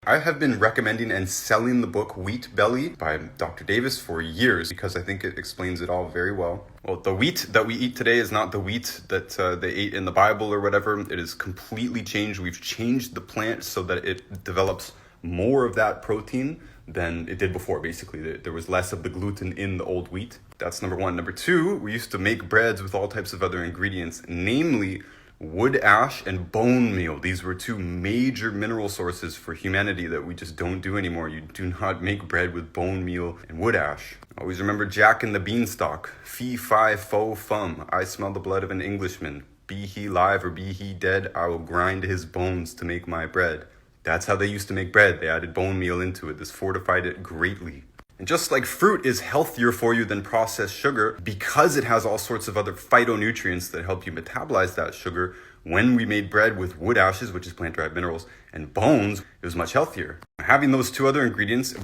I have been recommending and selling the book Wheat Belly by Dr. Davis for years because I think it explains it all very well. Well, the wheat that we eat today is not the wheat that they ate in the Bible or whatever. It is completely changed. We've changed the plant so that it develops more of that protein than it did before. Basically, there was less of the gluten in the old wheat. That's number one. Number two, we used to make breads with all types of other ingredients, namely wood ash and bone meal. These were two major mineral sources for humanity that we just don't do anymore. You do not make bread with bone meal and wood ash. Always remember Jack and the Beanstalk. Fee, fi, fo, fum. I smell the blood of an Englishman. Be he live or be he dead, I will grind his bones to make my bread. That's how they used to make bread. They added bone meal into it. This fortified it greatly. And just like fruit is healthier for you than processed sugar because it has all sorts of other phytonutrients that help you metabolize that sugar, when we made bread with wood ashes, which is plant-derived minerals, and bones, it was much healthier. Having those two other ingredients,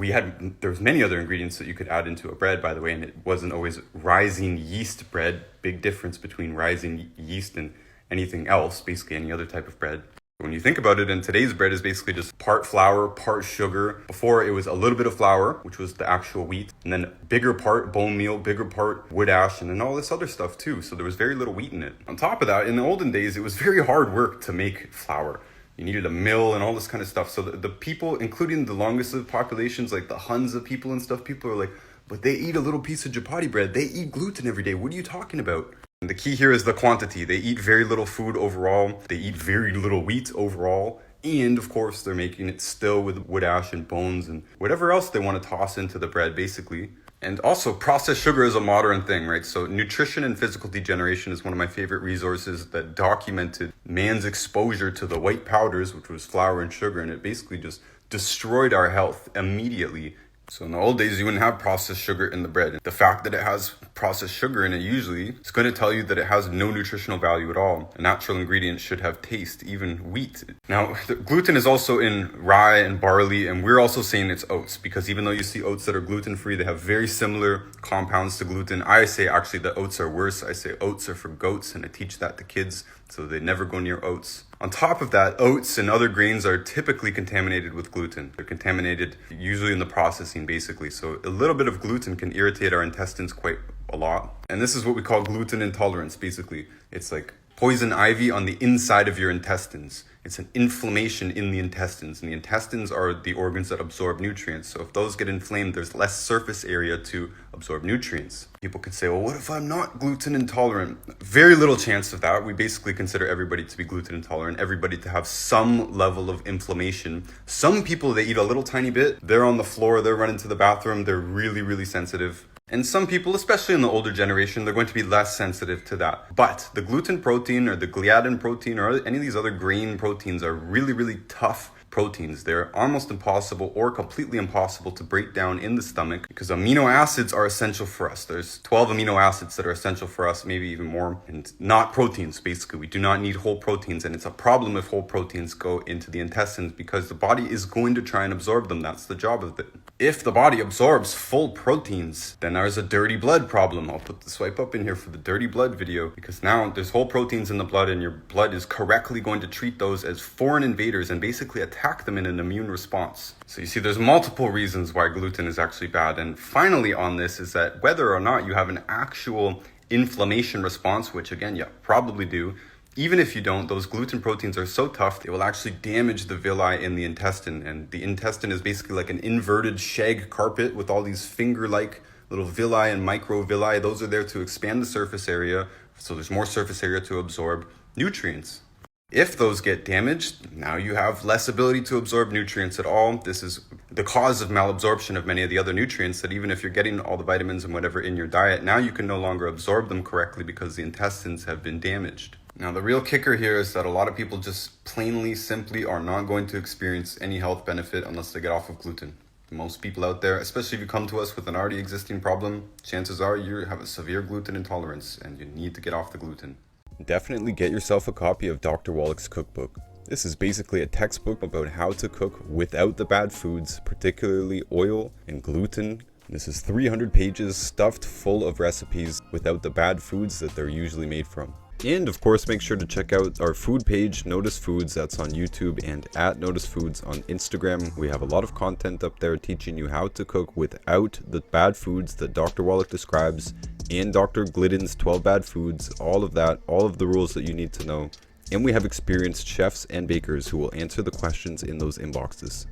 there's many other ingredients that you could add into a bread, by the way, and it wasn't always rising yeast bread. Big difference between rising yeast and anything else, basically any other type of bread. When you think about it, and today's bread is basically just part flour, part sugar. Before it was a little bit of flour, which was the actual wheat, and then bigger part bone meal, bigger part wood ash, and then all this other stuff too. So there was very little wheat in it. On top of that, in the olden days, it was very hard work to make flour. You needed a mill and all this kind of stuff. So the people, including the longest lived populations, like the Huns of people and stuff, people are like, but they eat a little piece of chapati bread. They eat gluten every day. What are you talking about? And the key here is the quantity. They eat very little food overall. They eat very little wheat overall. And of course, they're making it still with wood ash and bones and whatever else they want to toss into the bread, basically. And also, processed sugar is a modern thing, right? So Nutrition and Physical Degeneration is one of my favorite resources that documented man's exposure to the white powders, which was flour and sugar, and it basically just destroyed our health immediately. So in the old days, you wouldn't have processed sugar in the bread. The fact that it has processed sugar in it usually is going to tell you that it has no nutritional value at all. A natural ingredient should have taste, even wheat. Now, the gluten is also in rye and barley, and we're also saying it's oats, because even though you see oats that are gluten-free, they have very similar compounds to gluten. I say actually that oats are worse. I say oats are for goats, and I teach that to kids so they never go near oats. On top of that, oats and other grains are typically contaminated with gluten. They're contaminated usually in the processing, basically. So a little bit of gluten can irritate our intestines quite a lot. And this is what we call gluten intolerance, basically. It's like poison ivy on the inside of your intestines. It's an inflammation in the intestines, and the intestines are the organs that absorb nutrients. So if those get inflamed, there's less surface area to absorb nutrients. People could say, well, what if I'm not gluten intolerant? Very little chance of that. We basically consider everybody to be gluten intolerant, everybody to have some level of inflammation. Some people, they eat a little tiny bit, they're on the floor, they're running to the bathroom, they're really, really sensitive. And some people, especially in the older generation, they're going to be less sensitive to that. But the gluten protein or the gliadin protein or any of these other grain proteins are really, really tough proteins. They're almost impossible or completely impossible to break down in the stomach because amino acids are essential for us. There's 12 amino acids that are essential for us, maybe even more, and not proteins, basically. We do not need whole proteins, and it's a problem if whole proteins go into the intestines because the body is going to try and absorb them. That's the job of it. If the body absorbs full proteins, then there's a dirty blood problem. I'll put the swipe up in here for the dirty blood video because now there's whole proteins in the blood and your blood is correctly going to treat those as foreign invaders and basically attack them in an immune response. So you see, there's multiple reasons why gluten is actually bad. And finally on this is that whether or not you have an actual inflammation response, which again, you probably do, even if you don't, those gluten proteins are so tough, they will actually damage the villi in the intestine. And the intestine is basically like an inverted shag carpet with all these finger-like little villi and microvilli. Those are there to expand the surface area, so there's more surface area to absorb nutrients. If those get damaged, now you have less ability to absorb nutrients at all. This is the cause of malabsorption of many of the other nutrients, that even if you're getting all the vitamins and whatever in your diet, now you can no longer absorb them correctly because the intestines have been damaged. Now, the real kicker here is that a lot of people just plainly, simply are not going to experience any health benefit unless they get off of gluten. Most people out there, especially if you come to us with an already existing problem, chances are you have a severe gluten intolerance and you need to get off the gluten. Definitely get yourself a copy of Dr. Wallach's cookbook. This is basically a textbook about how to cook without the bad foods, particularly oil and gluten. This is 300 pages stuffed full of recipes without the bad foods that they're usually made from. And of course, make sure to check out our food page, Notice Foods, that's on YouTube, and at Notice Foods on Instagram. We have a lot of content up there teaching you how to cook without the bad foods that Dr. Wallach describes, and Dr. Glidden's 12 bad foods, all of that, all of the rules that you need to know. And we have experienced chefs and bakers who will answer the questions in those inboxes.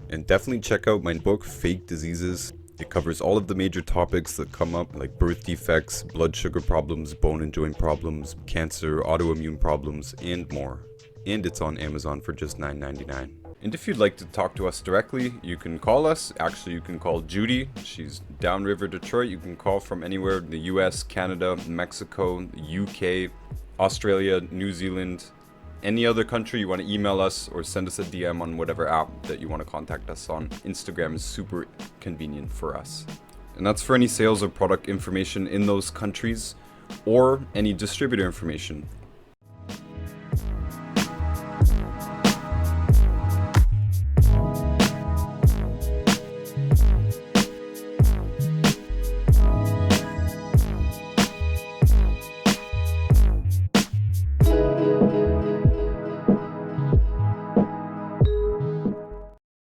And definitely check out my book, Fake Diseases. It covers all of the major topics that come up, like birth defects, blood sugar problems, bone and joint problems, cancer, autoimmune problems, and more. And it's on Amazon for just $9.99. And if you'd like to talk to us directly, you can call us. Actually, you can call Judy. She's downriver Detroit. You can call from anywhere in the US, Canada, Mexico, UK, Australia, New Zealand, any other country. You want to email us or send us a DM on whatever app that you want to contact us on. Instagram is super convenient for us. And that's for any sales or product information in those countries, or any distributor information,